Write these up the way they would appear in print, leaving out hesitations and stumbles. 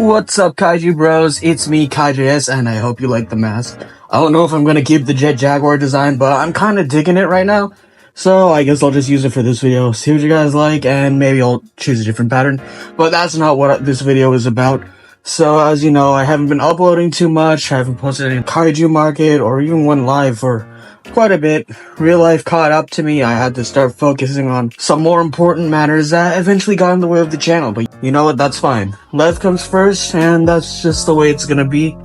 What's up, Kaiju Bros? It's me, KaiJS, and I hope you like the mask. I don't know if I'm gonna keep the Jet Jaguar design, but I'm kinda digging it right now. So I guess I'll just use it for this video, see what you guys like, and maybe I'll choose a different pattern. But that's not what this video is about. So as you know, I haven't been uploading too much, I haven't posted any Kaiju Market, or even one live for quite a bit. Real life caught up to me. I had to start focusing on some more important matters that eventually got in the way of the channel, but you know what, that's fine. Life comes first, and that's just the way it's gonna be.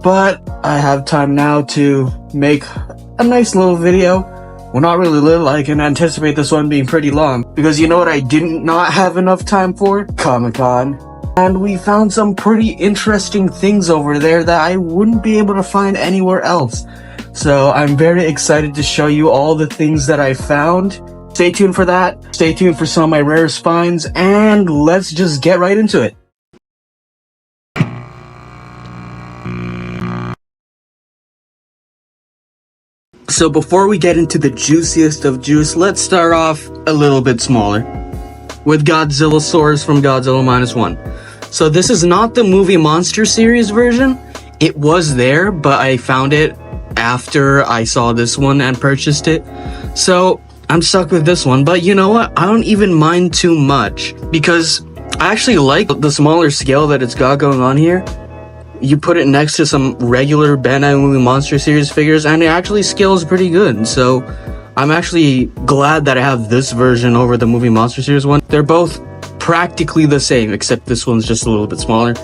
But I have time now to make a nice little video. Well, not really little, I can anticipate this one being pretty long, because you know what I didn't not have enough time for? Comic-Con. And we found some pretty interesting things over there that I wouldn't be able to find anywhere else. So I'm very excited to show you all the things that I found. Stay tuned for that. Stay tuned for some of my rarest finds, and let's just get right into it. So before we get into the juiciest of juice, let's start off a little bit smaller with Godzilla Source from Godzilla -1. So this is not the movie Monster Series version. It was there, but I found it after I saw this one and purchased it. So I'm stuck with this one, but you know what? I don't even mind too much because I actually like the smaller scale that it's got going on here. You put it next to some regular Bandai movie Monster Series figures and it actually scales pretty good. So I'm actually glad that I have this version over the movie Monster Series one. They're both practically the same, except this one's just a little bit smaller.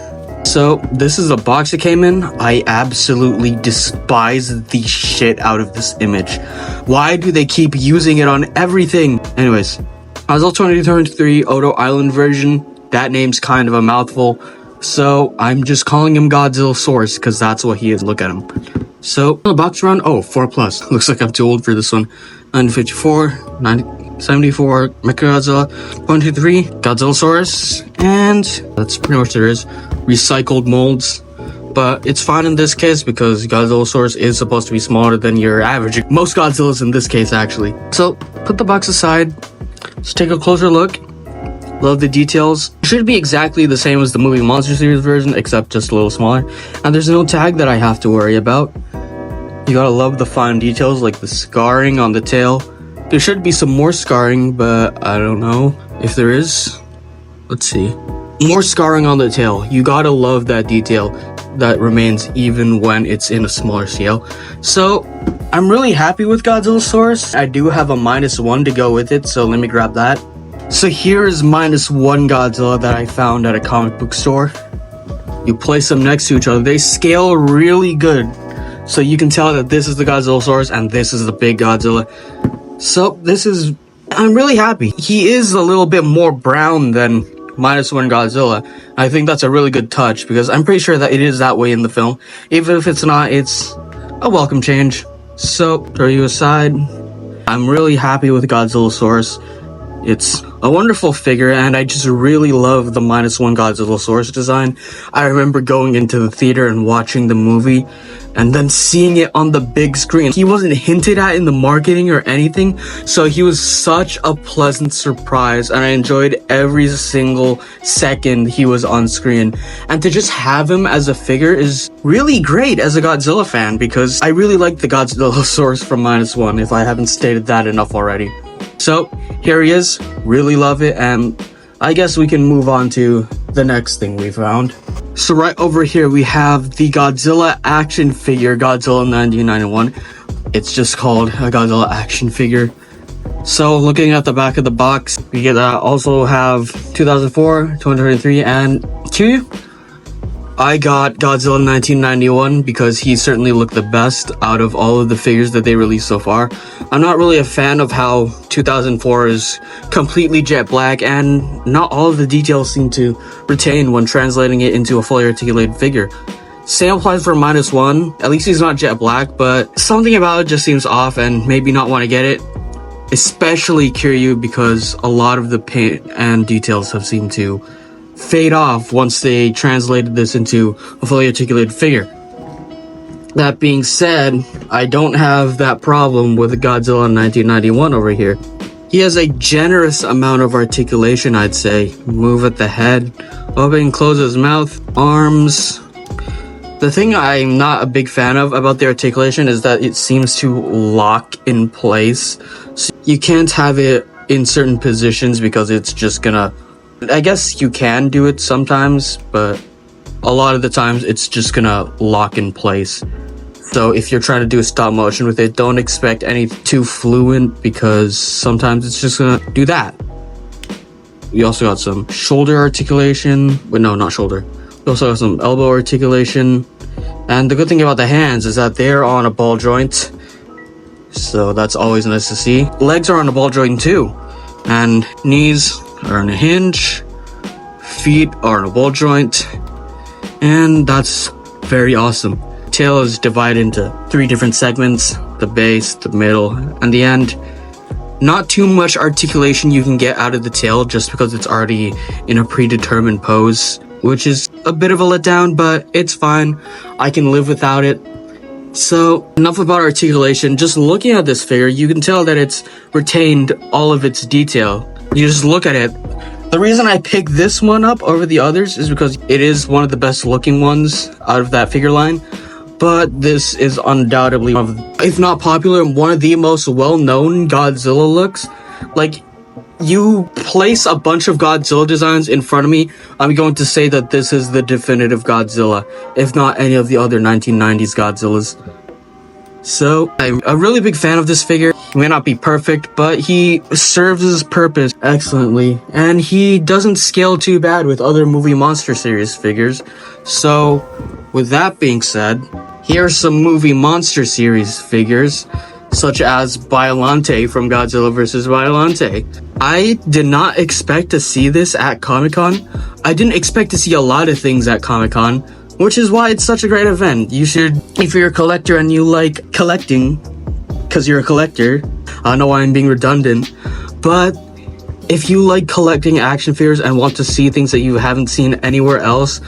So this is a box it came in. I absolutely despise the shit out of this image. Why do they keep using it on everything? Anyways, Godzilla 2023 Odo Island version. That name's kind of a mouthful. So I'm just calling him Godzilla Source because that's what he is. Look at him. So the box run, 4+. Looks like I'm too old for this one. 954, 974, Mechagodzilla, 123, Godzilla Source, and that's pretty much there is. Recycled molds, but it's fine in this case because Godzilla Source is supposed to be smaller than your average. Most Godzillas in this case, actually. So put the box aside. Let's take a closer look. Love the details. Should be exactly the same as the movie Monster Series version, except just a little smaller. And there's no tag that I have to worry about. You gotta love the fine details, like the scarring on the tail. There should be some more scarring, but I don't know if there is. Let's see. More scarring on the tail. You gotta love that detail that remains even when it's in a smaller scale. So I'm really happy with Godzilla Source. I do have a -1 to go with it, so let me grab that. So here is -1 Godzilla that I found at a comic book store. You place them next to each other. They scale really good. So you can tell that this is the Godzilla Source and this is the big Godzilla. So I'm really happy. He is a little bit more brown than -1 Godzilla. I think that's a really good touch because I'm pretty sure that it is that way in the film. Even if it's not, it's a welcome change. So throw you aside. I'm really happy with Godzilla Source. It's a wonderful figure, and I just really love the -1 Godzilla Source design. I remember going into the theater and watching the movie, and then seeing it on the big screen. He wasn't hinted at in the marketing or anything, so he was such a pleasant surprise, and I enjoyed every single second he was on screen. And to just have him as a figure is really great as a Godzilla fan, because I really like the Godzilla Source from -1, if I haven't stated that enough already. So here he is, really love it, and I guess we can move on to the next thing we found. So right over here we have the Godzilla action figure, Godzilla 1991. It's just called a Godzilla action figure. So looking at the back of the box, we get also have 2004, 2023, and Q. I got Godzilla 1991 because he certainly looked the best out of all of the figures that they released so far. I'm not really a fan of how 2004 is completely jet black, and not all of the details seem to retain when translating it into a fully articulated figure. Same applies for -1. At least he's not jet black, but something about it just seems off and maybe not want to get it. Especially Kiryu, because a lot of the paint and details have seemed to fade off once they translated this into a fully articulated figure. That being said, I don't have that problem with Godzilla 1991 over here. He has a generous amount of articulation, I'd say. Move at the head, open and close his mouth, arms. The thing I'm not a big fan of about the articulation is that it seems to lock in place. So you can't have it in certain positions because it's just gonna... I guess you can do it sometimes, but a lot of the times it's just gonna lock in place. So if you're trying to do a stop motion with it, don't expect any too fluent because sometimes it's just gonna do that. We also got some shoulder articulation, but no, not shoulder. We also got some elbow articulation. And the good thing about the hands is that they're on a ball joint. So that's always nice to see. Legs are on a ball joint too. And knees are on a hinge. Feet are on a ball joint. And that's very awesome. Tail is divided into 3 different segments: the base, the middle, and the end. Not too much articulation you can get out of the tail just because it's already in a predetermined pose, which is a bit of a letdown, but it's fine. I can live without it. So enough about articulation. Just looking at this figure, you can tell that it's retained all of its detail. You just look at it. The reason I picked this one up over the others is because it is one of the best looking ones out of that figure line. But this is undoubtedly one of, if not popular, one of the most well-known Godzilla looks. Like, you place a bunch of Godzilla designs in front of me, I'm going to say that this is the definitive Godzilla, if not any of the other 1990s Godzillas. So, I'm a really big fan of this figure. He may not be perfect, but he serves his purpose excellently. And he doesn't scale too bad with other movie monster series figures. So, with that being said, here are some movie monster series figures, such as Biollante from Godzilla vs. Biollante. I did not expect to see this at Comic-Con. I didn't expect to see a lot of things at Comic-Con, which is why it's such a great event. You should, if you're a collector and you like collecting, because you're a collector, I don't know why I'm being redundant, but if you like collecting action figures and want to see things that you haven't seen anywhere else,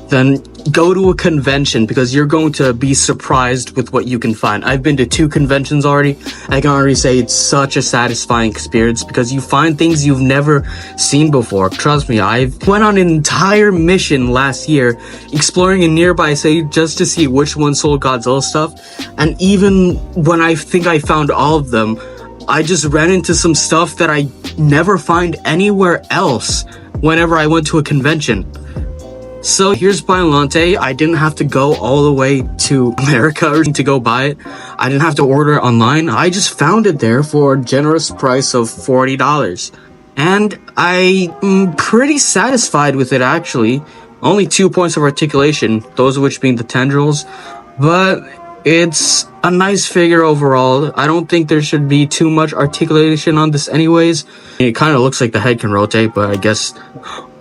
then go to a convention because you're going to be surprised with what you can find. I've been to 2 conventions already. I can already say it's such a satisfying experience because you find things you've never seen before. Trust me, I went on an entire mission last year exploring a nearby city just to see which one sold Godzilla stuff. And even when I think I found all of them, I just ran into some stuff that I never find anywhere else whenever I went to a convention. So here's Biollante. I didn't have to go all the way to America to go buy it. I didn't have to order it online. I just found it there for a generous price of $40. And I'm pretty satisfied with it, actually. Only 2 points of articulation, those of which being the tendrils. But it's a nice figure overall. I don't think there should be too much articulation on this anyways. It kind of looks like the head can rotate, but I guess...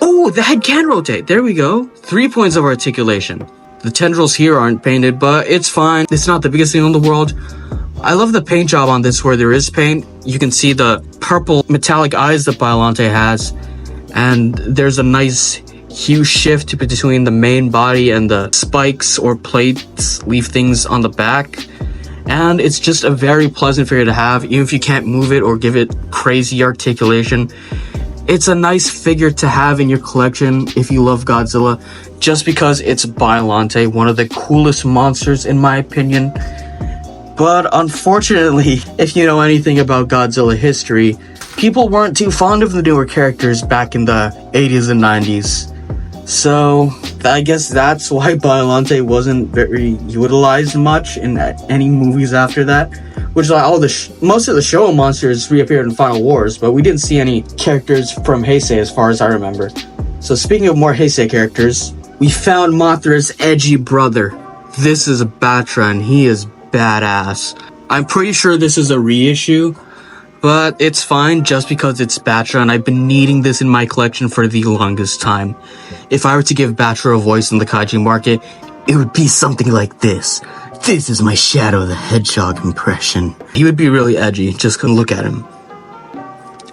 Oh, the head can rotate. There we go. 3 points of articulation. The tendrils here aren't painted, but it's fine. It's not the biggest thing in the world. I love the paint job on this where there is paint. You can see the purple metallic eyes that Biollante has. And there's a nice hue shift between the main body and the spikes or plates, leaf things on the back. And it's just a very pleasant figure to have, even if you can't move it or give it crazy articulation. It's a nice figure to have in your collection if you love Godzilla, just because it's Biollante, one of the coolest monsters in my opinion. But unfortunately, if you know anything about Godzilla history, people weren't too fond of the newer characters back in the 80s and 90s. So I guess that's why Biollante wasn't very utilized much in any movies after that. Which is why most of the Showa monsters reappeared in Final Wars, but we didn't see any characters from Heisei as far as I remember. So speaking of more Heisei characters, we found Mothra's edgy brother. This is Batra and he is badass. I'm pretty sure this is a reissue, but it's fine just because it's Batra and I've been needing this in my collection for the longest time. If I were to give Batra a voice in the kaiju market, it would be something like this. This is my Shadow the Hedgehog impression. He would be really edgy, just couldn't look at him.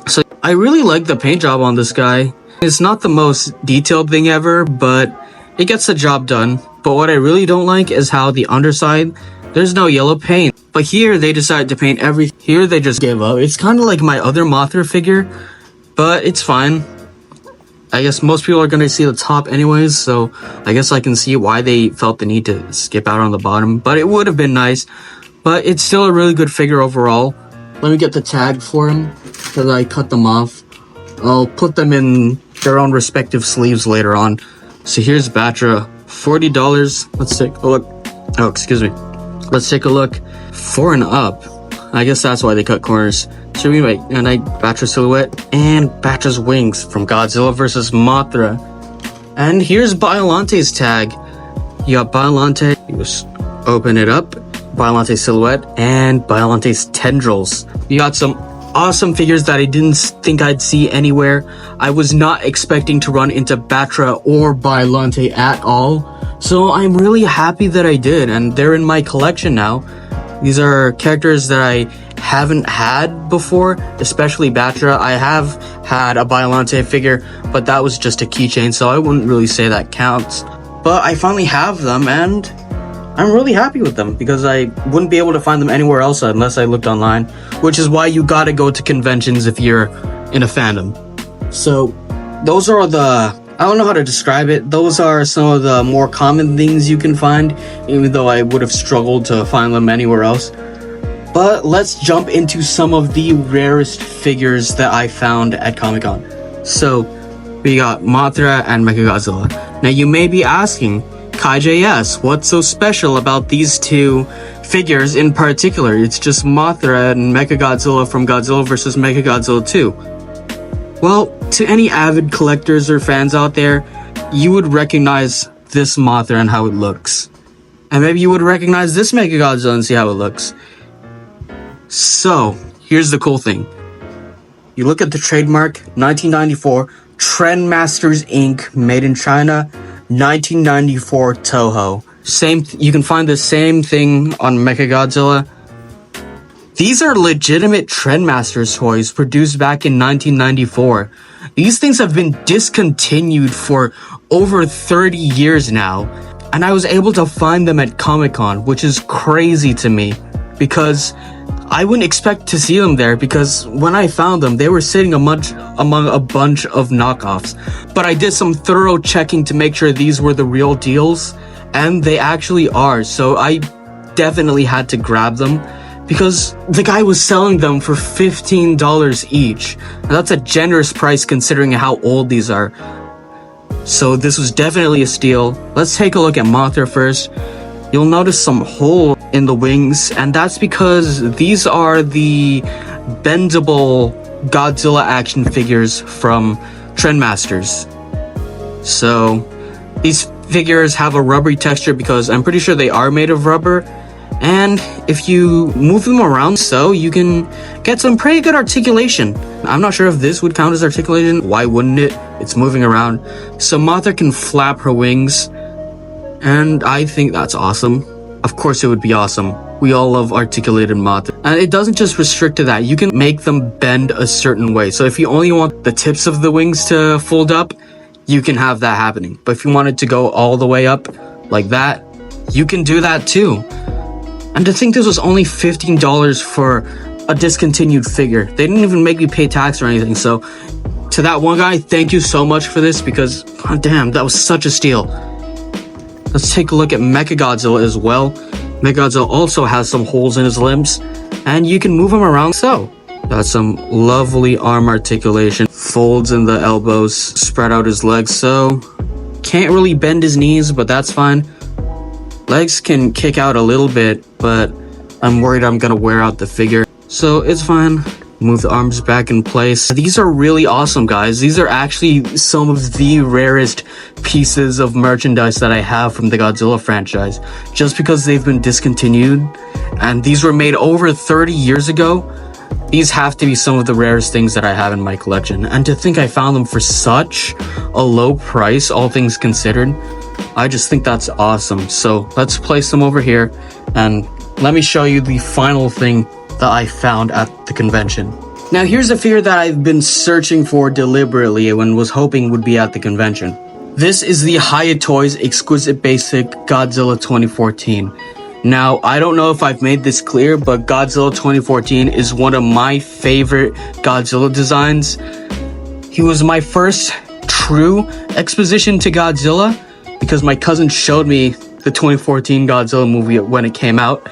So I really like the paint job on this guy. It's not the most detailed thing ever, but it gets the job done. But what I really don't like is how the underside There's no yellow paint. But here they decided to paint here they just gave up. It's kind of like my other Mothra figure, but it's fine. I guess most people are gonna see the top anyways, so I guess I can see why they felt the need to skip out on the bottom, but it would have been nice. But it's still a really good figure overall. Let me get the tag for him, because I cut them off. I'll put them in their own respective sleeves later on. So here's Batra, $40. Let's take a look. Oh, excuse me. Let's take a look. 4 and up. I guess that's why they cut corners. So we make a nice Batra silhouette and Batra's wings from Godzilla vs. Mothra. And here's Biolante's tag. You got Biolante. You just open it up. Biolante silhouette and Biolante's tendrils. You got some awesome figures that I didn't think I'd see anywhere. I was not expecting to run into Batra or Biolante at all. So I'm really happy that I did, and they're in my collection now. These are characters that I haven't had before, especially Batra. I have had a Biolante figure, but that was just a keychain, so I wouldn't really say that counts. But I finally have them, and I'm really happy with them, because I wouldn't be able to find them anywhere else unless I looked online, which is why you gotta go to conventions if you're in a fandom. So those are I don't know how to describe it. Those are some of the more common things you can find, even though I would have struggled to find them anywhere else. But let's jump into some of the rarest figures that I found at Comic-Con. So we got Mothra and Mechagodzilla. Now you may be asking, KaiJS, what's so special about these two figures in particular? It's just Mothra and Mechagodzilla from Godzilla vs. Mechagodzilla 2. Well, to any avid collectors or fans out there, you would recognize this Mothra and how it looks. And maybe you would recognize this Mechagodzilla and see how it looks. So, here's the cool thing. You look at the trademark, 1994, Trendmasters Inc., made in China, 1994 Toho. You can find the same thing on Mechagodzilla. These are legitimate Trendmasters toys produced back in 1994. These things have been discontinued for over 30 years now, and I was able to find them at Comic-Con, which is crazy to me, because I wouldn't expect to see them there, because when I found them, they were sitting among a bunch of knockoffs. But I did some thorough checking to make sure these were the real deals, and they actually are, so I definitely had to grab them, because the guy was selling them for $15 each. Now, that's a generous price considering how old these are. So this was definitely a steal. Let's take a look at Mothra first. You'll notice some hole in the wings, and that's because these are the bendable Godzilla action figures from Trendmasters. So these figures have a rubbery texture because I'm pretty sure they are made of rubber. And if you move them around so, you can get some pretty good articulation. I'm not sure if this would count as articulation. Why wouldn't it? It's moving around. So Mothra can flap her wings, and I think that's awesome. Of course it would be awesome. We all love articulated Mothra. And it doesn't just restrict to that. You can make them bend a certain way. So if you only want the tips of the wings to fold up, you can have that happening. But if you want it to go all the way up like that, you can do that too. And to think this was only $15 for a discontinued figure. They didn't even make me pay tax or anything. So to that one guy, thank you so much for this, because god damn, that was such a steal. Let's take a look at Mechagodzilla as well. Mechagodzilla also has some holes in his limbs, and you can move him around so. Got some lovely arm articulation. Folds in the elbows, spread out his legs so. Can't really bend his knees, but that's fine. Legs can kick out a little bit, but I'm worried I'm gonna wear out the figure. So it's fine. Move the arms back in place. These are really awesome, guys. These are actually some of the rarest pieces of merchandise that I have from the Godzilla franchise. Just because they've been discontinued, and these were made over 30 years ago, these have to be some of the rarest things that I have in my collection. And to think I found them for such a low price, all things considered, I just think that's awesome. So let's place them over here, and let me show you the final thing that I found at the convention. Now here's a figure that I've been searching for deliberately and was hoping would be at the convention. This is the Hyatt Toys Exquisite Basic Godzilla 2014. Now, I don't know if I've made this clear, but Godzilla 2014 is one of my favorite Godzilla designs. He was my first true exposition to Godzilla because my cousin showed me the 2014 Godzilla movie when it came out,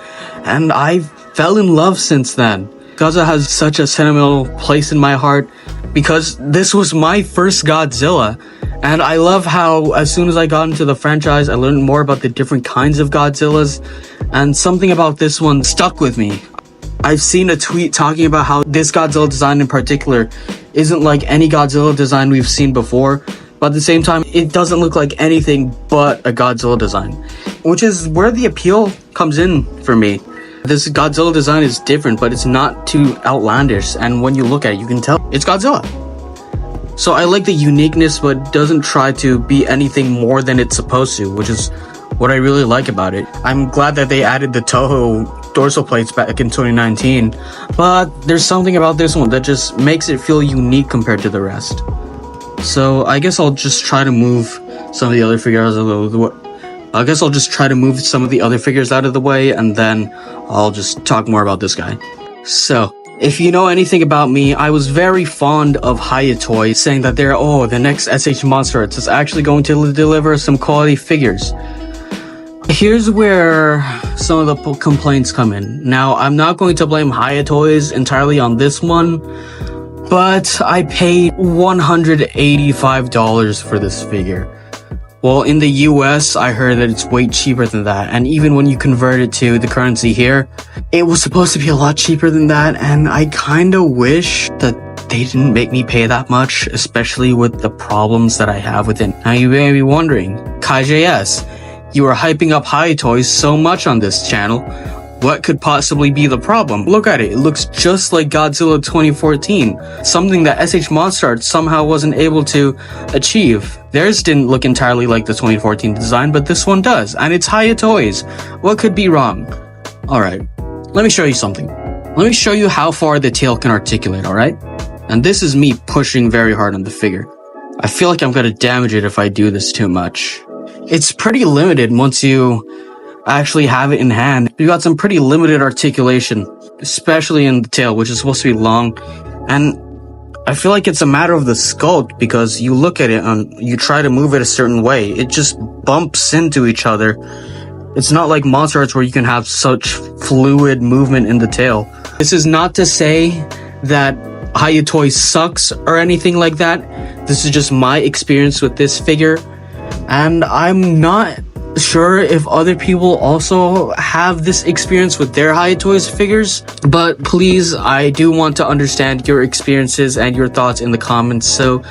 and I fell in love since then. Godzilla has such a sentimental place in my heart because this was my first Godzilla, and I love how as soon as I got into the franchise, I learned more about the different kinds of Godzillas, and something about this one stuck with me. I've seen a tweet talking about how this Godzilla design in particular isn't like any Godzilla design we've seen before, but at the same time, it doesn't look like anything but a Godzilla design, which is where the appeal comes in for me. This Godzilla design is different, but it's not too outlandish, and when you look at it, you can tell it's Godzilla. So I like the uniqueness, but doesn't try to be anything more than it's supposed to, which is what I really like about it. I'm glad that they added the Toho dorsal plates back in 2019, but there's something about this one that just makes it feel unique compared to the rest. So I guess I'll just try to move some of the other figures out of the way, and then I'll just talk more about this guy. So, if you know anything about me, I was very fond of Hayatoy, saying that the next SH Monster Arts is actually going to deliver some quality figures. Here's where some of the complaints come in. Now, I'm not going to blame Hayatoys entirely on this one, but I paid $185 for this figure. Well, in the US, I heard that it's way cheaper than that, and even when you convert it to the currency here, it was supposed to be a lot cheaper than that, and I kinda wish that they didn't make me pay that much, especially with the problems that I have with it. Now you may be wondering, KaiJS, you are hyping up Hayatoys so much on this channel, what could possibly be the problem? Look at it, it looks just like Godzilla 2014, something that SH Monster Arts somehow wasn't able to achieve. Theirs didn't look entirely like the 2014 design, but this one does, and it's Hayatoys. What could be wrong? Alright, let me show you something. Let me show you how far the tail can articulate, alright? And this is me pushing very hard on the figure. I feel like I'm gonna damage it if I do this too much. It's pretty limited once you actually have it in hand. You got some pretty limited articulation, especially in the tail, which is supposed to be long, and I feel like it's a matter of the sculpt, because you look at it and you try to move it a certain way, it just bumps into each other. It's not like Monster Arts where you can have such fluid movement in the tail. This is not to say that Hayatoy sucks or anything like that. This is just my experience with this figure, and I'm not sure if other people also have this experience with their Hayatoys figures, but please, I do want to understand your experiences and your thoughts in the comments. So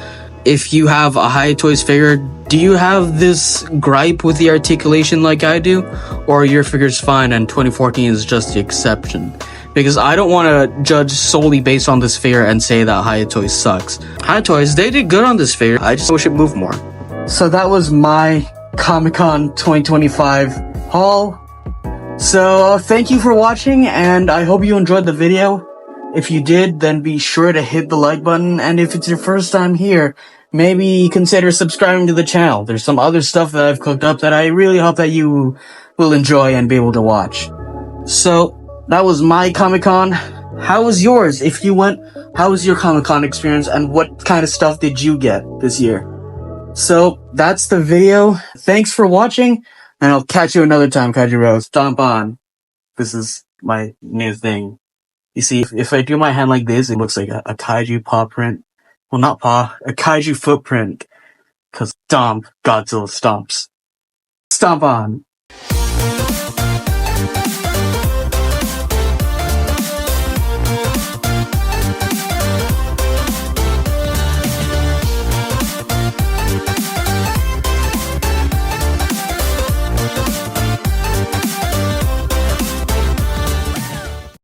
if you have a Hayatoys figure, do you have this gripe with the articulation like I do, or your figure's fine and 2014 is just the exception? Because I don't want to judge solely based on this figure and say that Hayatoys sucks. Hayatoys, they did good on this figure, I just wish it moved more. So that was my Comic-Con 2025 haul. So thank you for watching, and I hope you enjoyed the video. If you did, then be sure to hit the like button, and if it's your first time here, maybe consider subscribing to the channel. There's some other stuff that I've cooked up that I really hope that you will enjoy and be able to watch. So that was my Comic-Con. How was yours? If you went, how was your Comic-Con experience, and what kind of stuff did you get this year? So that's the video. Thanks for watching, and I'll catch you another time, Kaiju Rose. Stomp on. This is my new thing. You see, if I do my hand like this, it looks like a kaiju paw print. Well, not paw, a kaiju footprint. Cause stomp, Godzilla stomps. Stomp on.